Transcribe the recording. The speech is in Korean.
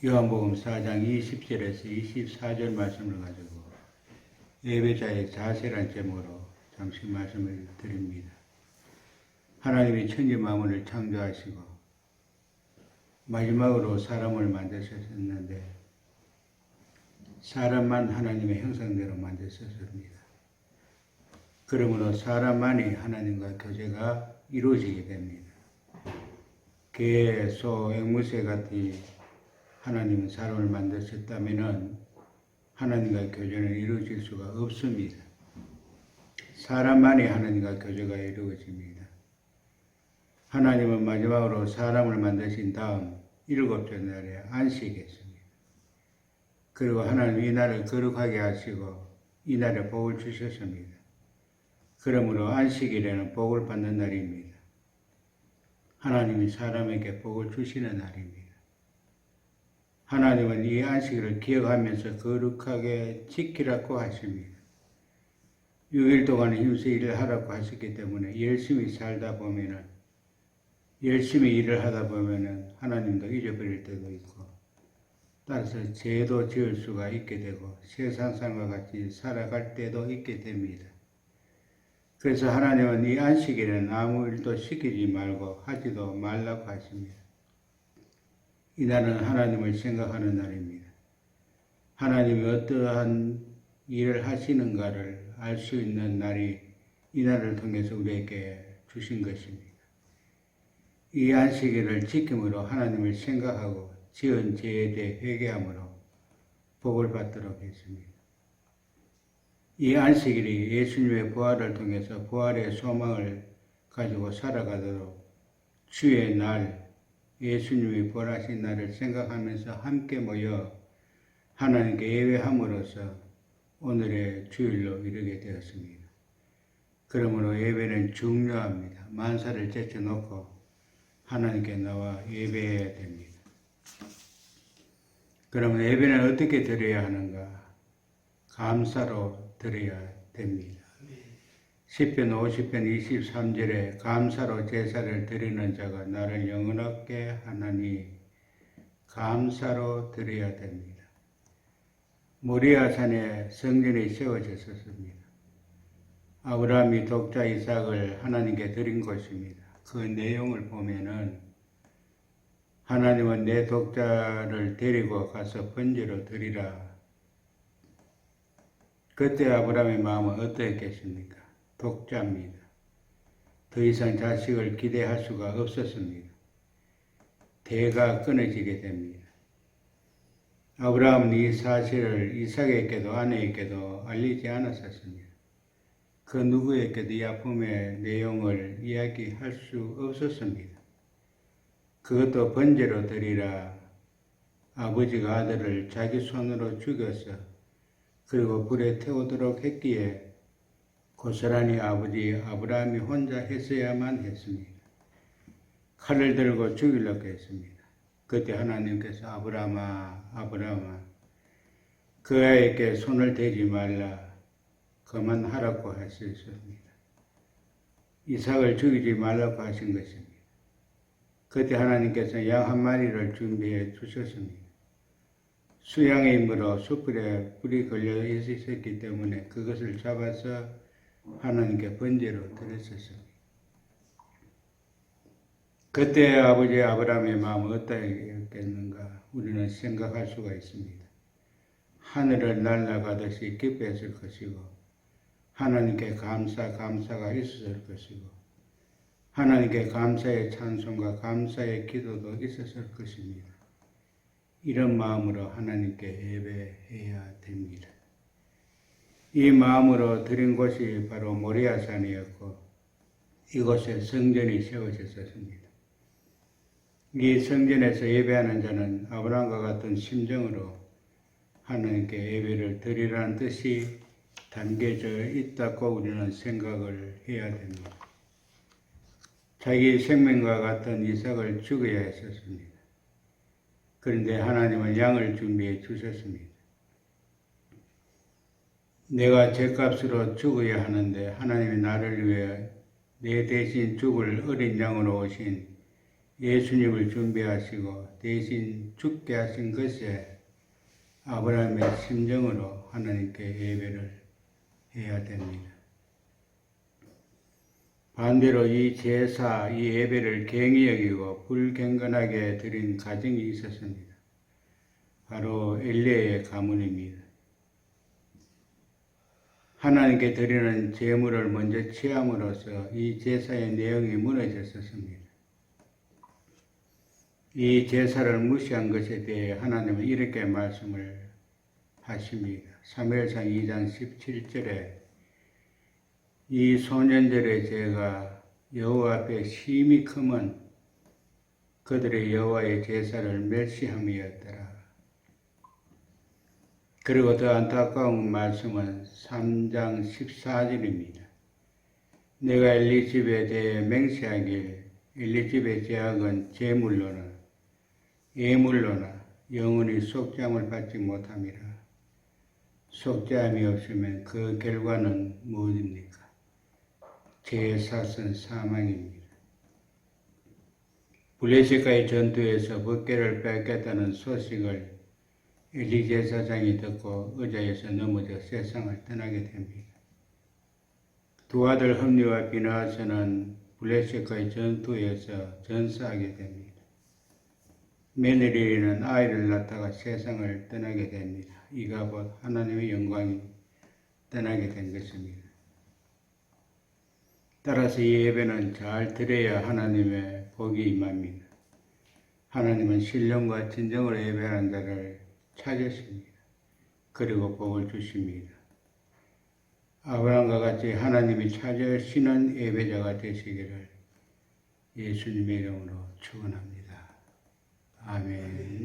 요한복음 4장 20절에서 24절 말씀을 가지고 예배자의 자세란 제목으로 잠시 말씀을 드립니다. 하나님이 천지 만물을 창조하시고 마지막으로 사람을 만드셨는데 사람만 하나님의 형상대로 만드셨습니다. 그러므로 사람만이 하나님과 교제가 이루어지게 됩니다. 개, 소, 앵무새 같이 하나님은 사람을 만드셨다면 하나님과 교제는 이루어질 수가 없습니다. 사람만이 하나님과 교제가 이루어집니다. 하나님은 마지막으로 사람을 만드신 다음 일곱째 날에 안식했습니다. 그리고 하나님 이 날을 거룩하게 하시고 이 날에 복을 주셨습니다. 그러므로 안식일에는 복을 받는 날입니다. 하나님이 사람에게 복을 주시는 날입니다. 하나님은 이 안식일을 기억하면서 거룩하게 지키라고 하십니다. 6일 동안 힘써 일을 하라고 하셨기 때문에 열심히 일을 하다 보면은 하나님도 잊어버릴 때도 있고, 따라서 죄도 지을 수가 있게 되고 세상 사람과 같이 살아갈 때도 있게 됩니다. 그래서 하나님은 이 안식일에는 아무 일도 시키지 말고 하지도 말라고 하십니다. 이날은 하나님을 생각하는 날입니다. 하나님이 어떠한 일을 하시는가를 알 수 있는 날이 이 날을 통해서 우리에게 주신 것입니다. 이 안식일을 지킴으로 하나님을 생각하고 지은 죄에 대해 회개함으로 복을 받도록 했습니다. 이 안식일이 예수님의 부활을 통해서 부활의 소망을 가지고 살아가도록 주의 날, 예수님이 부활하신 날을 생각하면서 함께 모여 하나님께 예배함으로써 오늘의 주일로 이르게 되었습니다. 그러므로 예배는 중요합니다. 만사를 제쳐놓고 하나님께 나와 예배해야 됩니다. 그러면 예배는 어떻게 드려야 하는가? 감사로 드려야 됩니다. 시편 50편 23절에 감사로 제사를 드리는 자가 나를 영원하게 하나니 감사로 드려야 됩니다. 모리아 산에 성전이 세워졌었습니다. 아브라함이 독자 이삭을 하나님께 드린 것입니다. 그 내용을 보면은 하나님은 내 독자를 데리고 가서 번제로 드리라. 그때 아브라함의 마음은 어떠했겠습니까? 독자입니다. 더 이상 자식을 기대할 수가 없었습니다. 대가 끊어지게 됩니다. 아브라함은 이 사실을 이삭에게도 아내에게도 알리지 않았었습니다. 그 누구에게도 이 아픔의 내용을 이야기할 수 없었습니다. 그것도 번제로 드리라. 아버지가 아들을 자기 손으로 죽여서 그리고 불에 태우도록 했기에 고스란히 아버지 아브라함이 혼자 했어야만 했습니다. 칼을 들고 죽이려고 했습니다. 그때 하나님께서 아브라함아 그 아이에게 손을 대지 말라 그만하라고 하셨습니다. 이삭을 죽이지 말라고 하신 것입니다. 그때 하나님께서 양 한 마리를 준비해 주셨습니다. 수양의 힘으로 숯불에 불이 걸려 있었기 때문에 그것을 잡아서 하나님께 번제로 드렸었습니다. 그때 아버지 아브라함의 마음은 어떠했겠는가 우리는 생각할 수가 있습니다. 하늘을 날아가듯이 기뻐했을 것이고 하나님께 감사가 있었을 것이고 하나님께 감사의 찬송과 감사의 기도도 있었을 것입니다. 이런 마음으로 하나님께 예배해야 됩니다. 이 마음으로 드린 곳이 바로 모리아산이었고 이곳에 성전이 세워졌습니다. 이 성전에서 예배하는 자는 아브라함과 같은 심정으로 하나님께 예배를 드리라는 뜻이 담겨져 있다고 우리는 생각을 해야 됩니다. 자기 생명과 같은 이삭을 죽여야 했었습니다. 그런데 하나님은 양을 준비해 주셨습니다. 내가 죗값으로 죽어야 하는데 하나님이 나를 위해 내 대신 죽을 어린 양으로 오신 예수님을 준비하시고 대신 죽게 하신 것에 아브라함의 심정으로 하나님께 예배를 해야 됩니다. 반대로 이 제사, 이 예배를 경히 여기고 불경건하게 드린 가정이 있었습니다. 바로 엘리야의 가문입니다. 하나님께 드리는 제물을 먼저 취함으로써 이 제사의 내용이 무너졌었습니다. 이 제사를 무시한 것에 대해 하나님은 이렇게 말씀을 하십니다. 사무엘상 2장 17절에 이 소년들의 죄가 여호와 앞에 심히 크면 그들의 여호와의 제사를 멸시함이었더라. 그리고 더 안타까운 말씀은 3장 14절입니다. 내가 엘리 집에 대해 맹세하길 엘리 집의 죄악은 제물로나 예물로나 영원히 속죄함을 받지 못함이라. 속죄함이 없으면 그 결과는 무엇입니까? 제사선 사망입니다. 블레셋과의 전투에서 법궤를 뺏겠다는 소식을 엘리 제사장이 듣고 의자에서 넘어져 세상을 떠나게 됩니다. 두 아들 홈리와 비나하스는 블레셋과의 전투에서 전사하게 됩니다. 며느리는 아이를 낳다가 세상을 떠나게 됩니다. 이가 곧 하나님의 영광이 떠나게 된 것입니다. 따라서 이 예배는 잘 드려야 하나님의 복이 임합니다. 하나님은 신령과 진정으로 예배하는 자를 찾으십니다. 그리고 복을 주십니다. 아브라함과 같이 하나님이 찾으시는 예배자가 되시기를 예수님의 이름으로 축원합니다. 아멘.